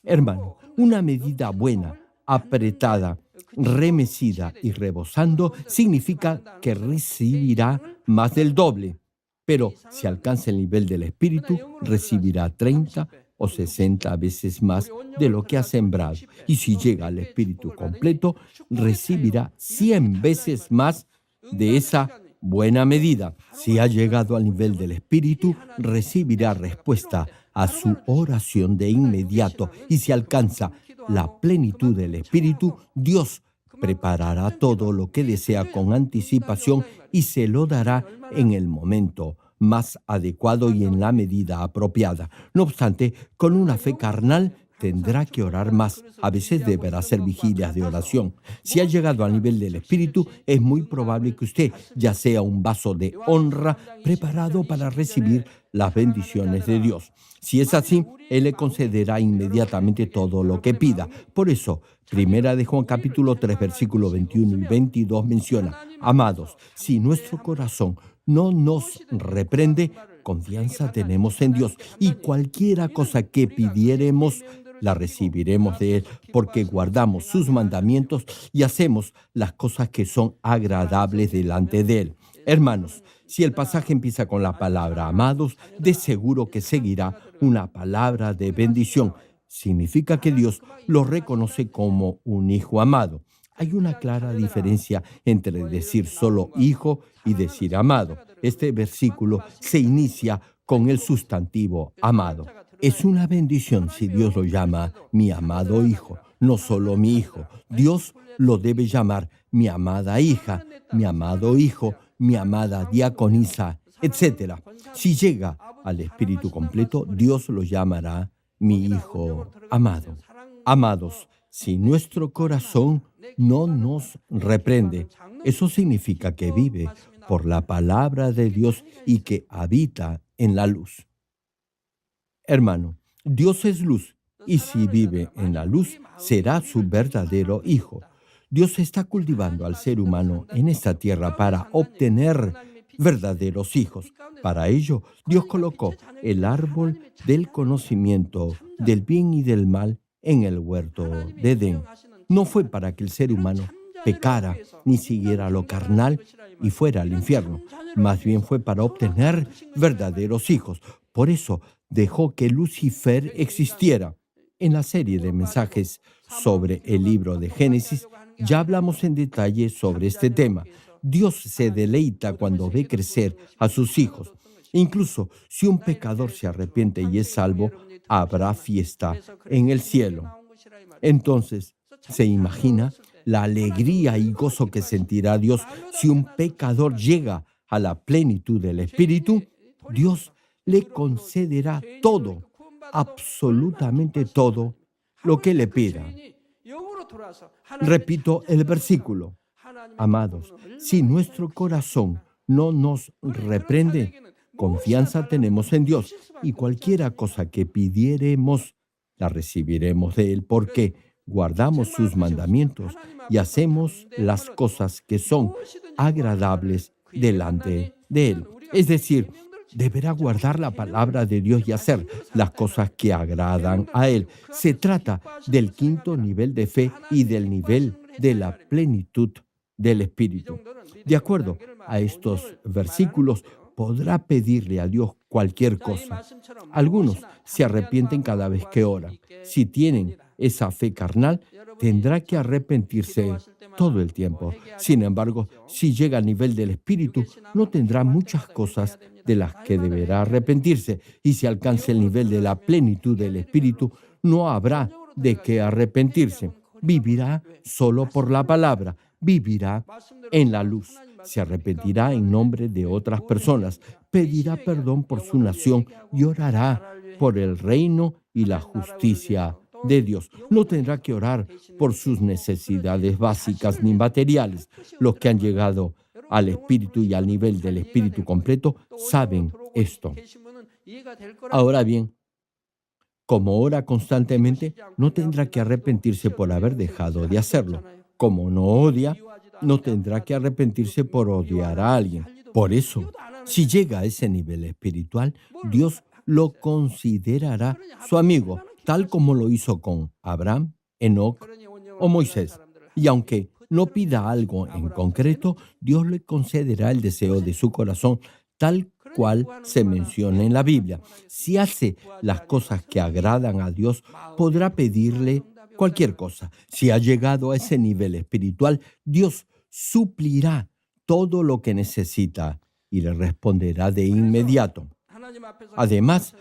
Hermano, una medida buena, apretada, remecida y rebosando significa que recibirá más del doble. Pero si alcanza el nivel del Espíritu, recibirá 30 o 60 veces más de lo que ha sembrado. Y si llega al Espíritu completo, recibirá 100 veces más de esa buena medida. Si ha llegado al nivel del Espíritu, recibirá respuesta a su oración de inmediato. Y si alcanza la plenitud del Espíritu, Dios preparará todo lo que desea con anticipación y se lo dará en el momento más adecuado y en la medida apropiada. No obstante, con una fe carnal tendrá que orar más. A veces deberá hacer vigilias de oración. Si ha llegado al nivel del Espíritu, es muy probable que usted ya sea un vaso de honra preparado para recibir las bendiciones de Dios. Si es así, Él le concederá inmediatamente todo lo que pida. Por eso, Primera de Juan capítulo 3, versículo 21 y 22 menciona: amados, si nuestro corazón no nos reprende, confianza tenemos en Dios, y cualquiera cosa que pidiéremos, la recibiremos de Él, porque guardamos sus mandamientos y hacemos las cosas que son agradables delante de Él. Hermanos, si el pasaje empieza con la palabra amados, de seguro que seguirá una palabra de bendición. Significa que Dios lo reconoce como un hijo amado. Hay una clara diferencia entre decir solo hijo y decir amado. Este versículo se inicia con el sustantivo amado. Es una bendición si Dios lo llama mi amado hijo, no solo mi hijo. Dios lo debe llamar mi amada hija, mi amado hijo, mi amada diaconisa, etcétera. Si llega al Espíritu completo, Dios lo llamará mi hijo amado. Amados, si nuestro corazón no nos reprende, eso significa que vive por la palabra de Dios y que habita en la luz. Hermano, Dios es luz, y si vive en la luz, será su verdadero hijo. Dios está cultivando al ser humano en esta tierra para obtener verdaderos hijos. Para ello, Dios colocó el árbol del conocimiento del bien y del mal en el huerto de Edén. No fue para que el ser humano pecara ni siguiera lo carnal y fuera al infierno. Más bien fue para obtener verdaderos hijos. Por eso dejó que Lucifer existiera. En la serie de mensajes sobre el libro de Génesis, ya hablamos en detalle sobre este tema. Dios se deleita cuando ve crecer a sus hijos. Incluso si un pecador se arrepiente y es salvo, habrá fiesta en el cielo. Entonces, ¿se imagina la alegría y gozo que sentirá Dios si un pecador llega a la plenitud del Espíritu? Dios le concederá todo, absolutamente todo lo que le pida. Repito el versículo. Amados, si nuestro corazón no nos reprende, confianza tenemos en Dios, y cualquiera cosa que pidiéremos, la recibiremos de Él, porque guardamos sus mandamientos y hacemos las cosas que son agradables delante de Él. Es decir, deberá guardar la palabra de Dios y hacer las cosas que agradan a Él. Se trata del quinto nivel de fe y del nivel de la plenitud del Espíritu. De acuerdo a estos versículos, podrá pedirle a Dios cualquier cosa. Algunos se arrepienten cada vez que oran. Si tienen esa fe carnal, tendrá que arrepentirse todo el tiempo. Sin embargo, si llega al nivel del Espíritu, no tendrá muchas cosas de las que deberá arrepentirse. Y si alcanza el nivel de la plenitud del Espíritu, no habrá de qué arrepentirse. Vivirá solo por la palabra, vivirá en la luz. Se arrepentirá en nombre de otras personas, pedirá perdón por su nación y orará por el reino y la justicia de Dios. No tendrá que orar por sus necesidades básicas ni materiales. Los que han llegado al Espíritu y al nivel del Espíritu completo saben esto. Ahora bien, como ora constantemente, no tendrá que arrepentirse por haber dejado de hacerlo. Como no odia, no tendrá que arrepentirse por odiar a alguien. Por eso, si llega a ese nivel espiritual, Dios lo considerará su amigo, tal como lo hizo con Abraham, Enoc o Moisés. Y aunque no pida algo en concreto, Dios le concederá el deseo de su corazón, tal cual se menciona en la Biblia. Si hace las cosas que agradan a Dios, podrá pedirle cualquier cosa. Si ha llegado a ese nivel espiritual, Dios suplirá todo lo que necesita y le responderá de inmediato. Además,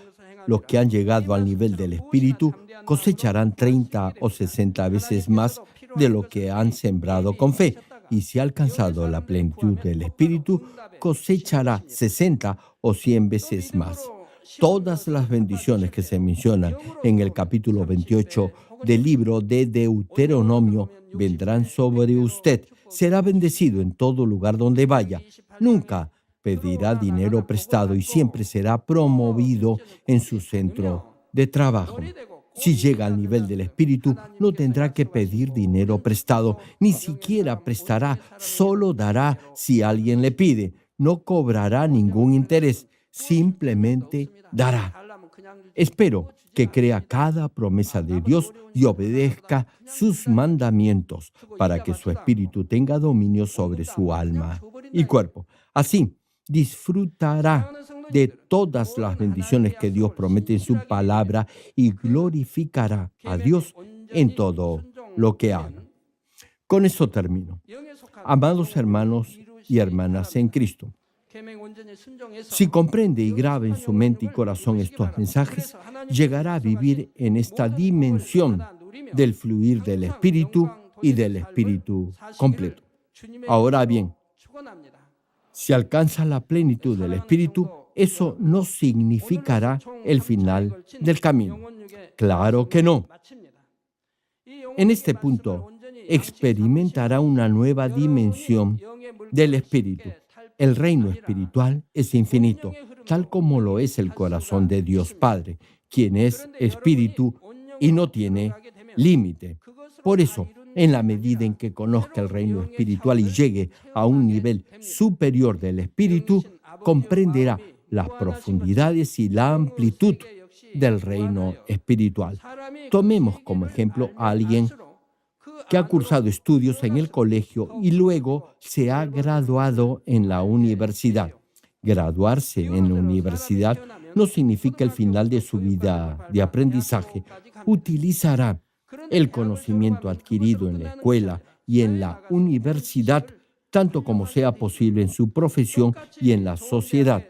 los que han llegado al nivel del Espíritu cosecharán 30 o 60 veces más de lo que han sembrado con fe. Y si ha alcanzado la plenitud del Espíritu, cosechará 60 o 100 veces más. todas las bendiciones que se mencionan en el capítulo 28 del libro de Deuteronomio vendrán sobre usted. Será bendecido en todo lugar donde vaya. Nunca pedirá dinero prestado y siempre será promovido en su centro de trabajo. Si llega al nivel del Espíritu, no tendrá que pedir dinero prestado, ni siquiera prestará, solo dará si alguien le pide. No cobrará ningún interés, simplemente dará. Espero que crea cada promesa de Dios y obedezca sus mandamientos para que su espíritu tenga dominio sobre su alma y cuerpo. Así, disfrutará de todas las bendiciones que Dios promete en su palabra y glorificará a Dios en todo lo que haga. Con eso termino. Amados hermanos y hermanas en Cristo, si comprende y graba en su mente y corazón estos mensajes, llegará a vivir en esta dimensión del fluir del Espíritu y del Espíritu completo. Ahora bien, si alcanza la plenitud del Espíritu, eso no significará el final del camino. Claro que no. En este punto, experimentará una nueva dimensión del Espíritu. El reino espiritual es infinito, tal como lo es el corazón de Dios Padre, quien es Espíritu y no tiene límite. Por eso, en la medida en que conozca el reino espiritual y llegue a un nivel superior del Espíritu, comprenderá las profundidades y la amplitud del reino espiritual. Tomemos como ejemplo a alguien que ha cursado estudios en el colegio y luego se ha graduado en la universidad. Graduarse en la universidad no significa el final de su vida de aprendizaje. Utilizará el conocimiento adquirido en la escuela y en la universidad, tanto como sea posible en su profesión y en la sociedad.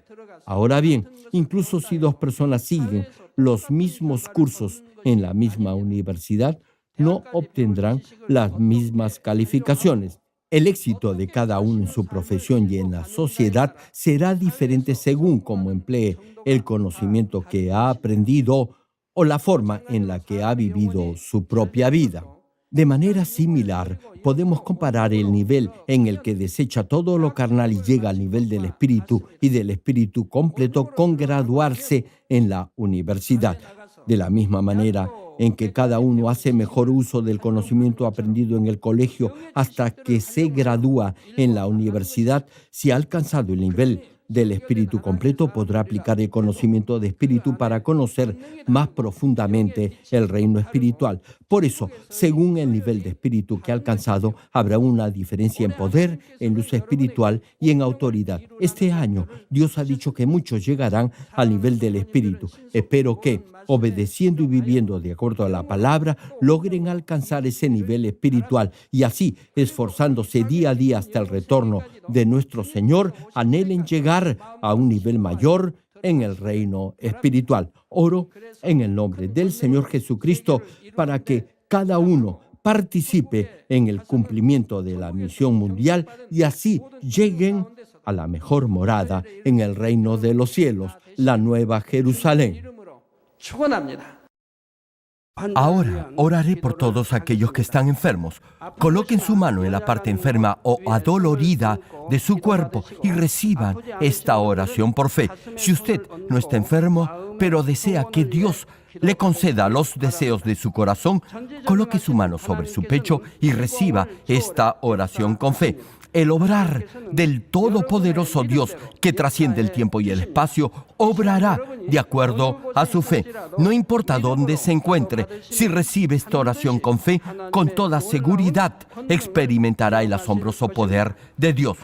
Ahora bien, incluso si dos personas siguen los mismos cursos en la misma universidad, no obtendrán las mismas calificaciones. El éxito de cada uno en su profesión y en la sociedad será diferente según cómo emplee el conocimiento que ha aprendido o la forma en la que ha vivido su propia vida. De manera similar, podemos comparar el nivel en el que desecha todo lo carnal y llega al nivel del espíritu y del espíritu completo con graduarse en la universidad. De la misma manera en que cada uno hace mejor uso del conocimiento aprendido en el colegio hasta que se gradúa en la universidad, si ha alcanzado el nivel del espíritu completo, podrá aplicar el conocimiento de espíritu para conocer más profundamente el reino espiritual. Por eso, según el nivel de espíritu que ha alcanzado, habrá una diferencia en poder, en luz espiritual y en autoridad. Este año, Dios ha dicho que muchos llegarán al nivel del espíritu. Espero que, obedeciendo y viviendo de acuerdo a la palabra, logren alcanzar ese nivel espiritual y así, esforzándose día a día hasta el retorno de nuestro Señor, anhelen llegar a un nivel mayor en el reino espiritual. Oro en el nombre del Señor Jesucristo para que cada uno participe en el cumplimiento de la misión mundial y así lleguen a la mejor morada en el reino de los cielos, la Nueva Jerusalén. Ahora oraré por todos aquellos que están enfermos. Coloquen su mano en la parte enferma o adolorida de su cuerpo y reciban esta oración por fe. Si usted no está enfermo, pero desea que Dios le conceda los deseos de su corazón, coloque su mano sobre su pecho y reciba esta oración con fe. El obrar del Todopoderoso Dios, que trasciende el tiempo y el espacio, obrará de acuerdo a su fe. No importa dónde se encuentre, si recibe esta oración con fe, con toda seguridad experimentará el asombroso poder de Dios.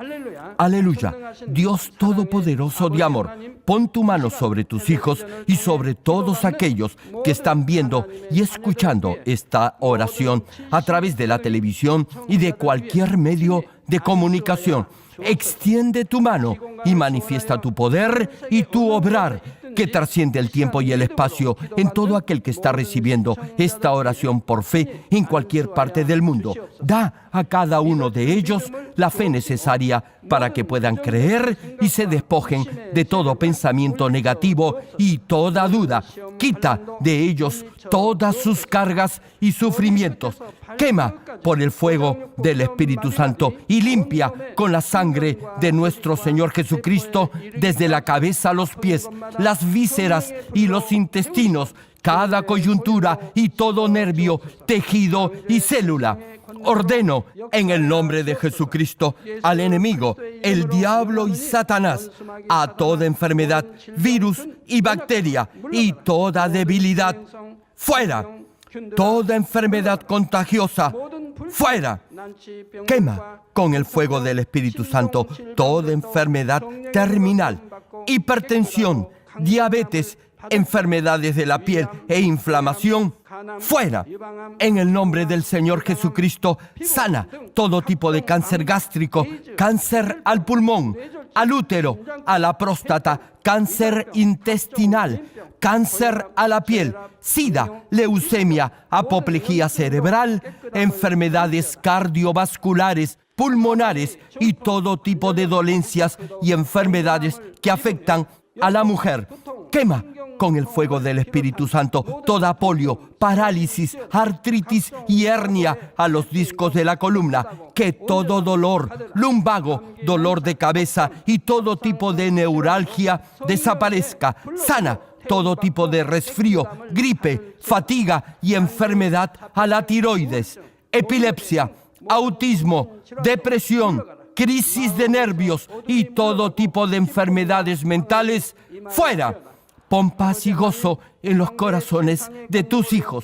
Aleluya. Dios Todopoderoso de amor, pon tu mano sobre tus hijos y sobre todos aquellos que están viendo y escuchando esta oración a través de la televisión y de cualquier medio de comunicación. Extiende tu mano y manifiesta tu poder y tu obrar que trasciende el tiempo y el espacio en todo aquel que está recibiendo esta oración por fe en cualquier parte del mundo. Da a cada uno de ellos la fe necesaria para que puedan creer y se despojen de todo pensamiento negativo y toda duda. Quita de ellos todas sus cargas y sufrimientos. Quema por el fuego del Espíritu Santo y limpia con la sangre de nuestro Señor Jesucristo desde la cabeza a los pies, las vísceras y los intestinos, cada coyuntura y todo nervio, tejido y célula. Ordeno en el nombre de Jesucristo al enemigo, el diablo y Satanás, a toda enfermedad, virus y bacteria y toda debilidad, fuera. Toda enfermedad contagiosa, fuera. Quema con el fuego del Espíritu Santo toda enfermedad terminal, hipertensión, diabetes, enfermedades de la piel e inflamación, fuera. En el nombre del Señor Jesucristo, sana todo tipo de cáncer gástrico, cáncer al pulmón, al útero, a la próstata, cáncer intestinal, cáncer a la piel, sida, leucemia, apoplejía cerebral, enfermedades cardiovasculares, pulmonares y todo tipo de dolencias y enfermedades que afectan a la mujer. Quema con el fuego del Espíritu Santo toda polio, parálisis, artritis y hernia a los discos de la columna. Que todo dolor, lumbago, dolor de cabeza y todo tipo de neuralgia desaparezca. Sana todo tipo de resfrío, gripe, fatiga y enfermedad a la tiroides, epilepsia, autismo, depresión, crisis de nervios y todo tipo de enfermedades mentales, fuera. Pon paz y gozo en los corazones de tus hijos.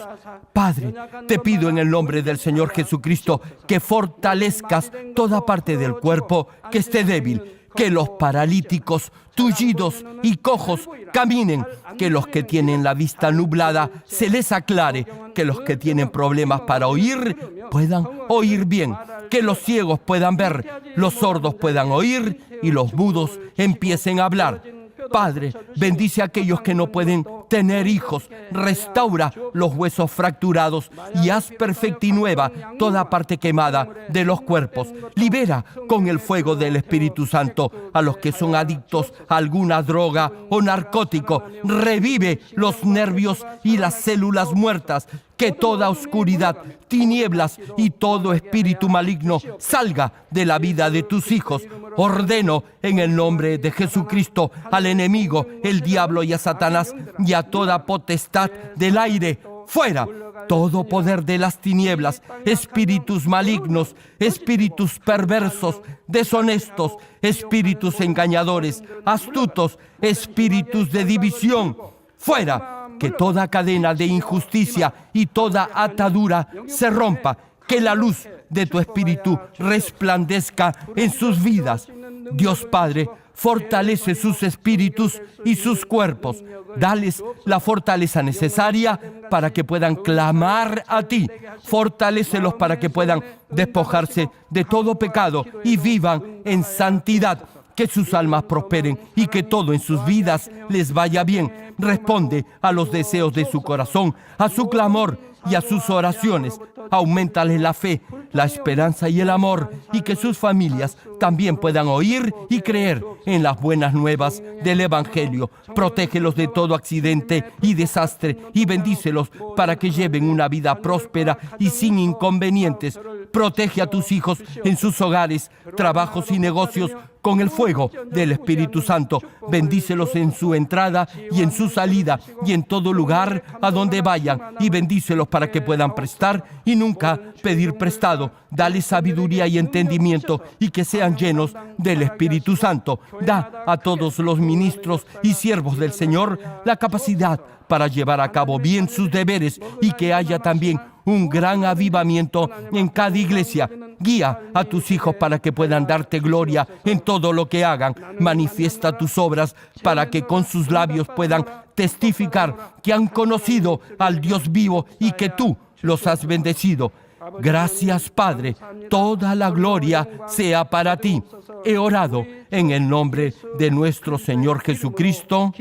Padre, te pido en el nombre del Señor Jesucristo que fortalezcas toda parte del cuerpo que esté débil, que los paralíticos, tullidos y cojos caminen, que los que tienen la vista nublada se les aclare, que los que tienen problemas para oír puedan oír bien, que los ciegos puedan ver, los sordos puedan oír y los mudos empiecen a hablar. Padre, bendice a aquellos que no pueden tener hijos, restaura los huesos fracturados y haz perfecta y nueva toda parte quemada de los cuerpos. Libera con el fuego del Espíritu Santo a los que son adictos a alguna droga o narcótico. Revive los nervios y las células muertas. Que toda oscuridad, tinieblas y todo espíritu maligno salga de la vida de tus hijos. Ordeno en el nombre de Jesucristo al enemigo, el diablo y a Satanás y a toda potestad del aire, fuera. Todo poder de las tinieblas, espíritus malignos, espíritus perversos, deshonestos, espíritus engañadores, astutos, espíritus de división, fuera. Que toda cadena de injusticia y toda atadura se rompa. Que la luz de tu Espíritu resplandezca en sus vidas. Dios Padre, fortalece sus espíritus y sus cuerpos. Dales la fortaleza necesaria para que puedan clamar a ti. Fortalécelos para que puedan despojarse de todo pecado y vivan en santidad. Que sus almas prosperen y que todo en sus vidas les vaya bien. Responde a los deseos de su corazón, a su clamor y a sus oraciones. Auméntales la fe, la esperanza y el amor, y que sus familias también puedan oír y creer en las buenas nuevas del Evangelio. Protégelos de todo accidente y desastre y bendícelos para que lleven una vida próspera y sin inconvenientes. Protege a tus hijos en sus hogares, trabajos y negocios con el fuego del Espíritu Santo. Bendícelos en su entrada y en su salida y en todo lugar a donde vayan, y bendícelos para que puedan prestar y nunca pedir prestado. Dale sabiduría y entendimiento y que sean llenos del Espíritu Santo. Da a todos los ministros y siervos del Señor la capacidad para llevar a cabo bien sus deberes y que haya también un gran avivamiento en cada iglesia. Guía a tus hijos para que puedan darte gloria en todo lo que hagan. Manifiesta tus obras para que con sus labios puedan testificar que han conocido al Dios vivo y que tú los has bendecido. Gracias, Padre. Toda la gloria sea para ti. He orado en el nombre de nuestro Señor Jesucristo.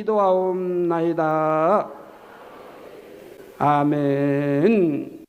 아멘.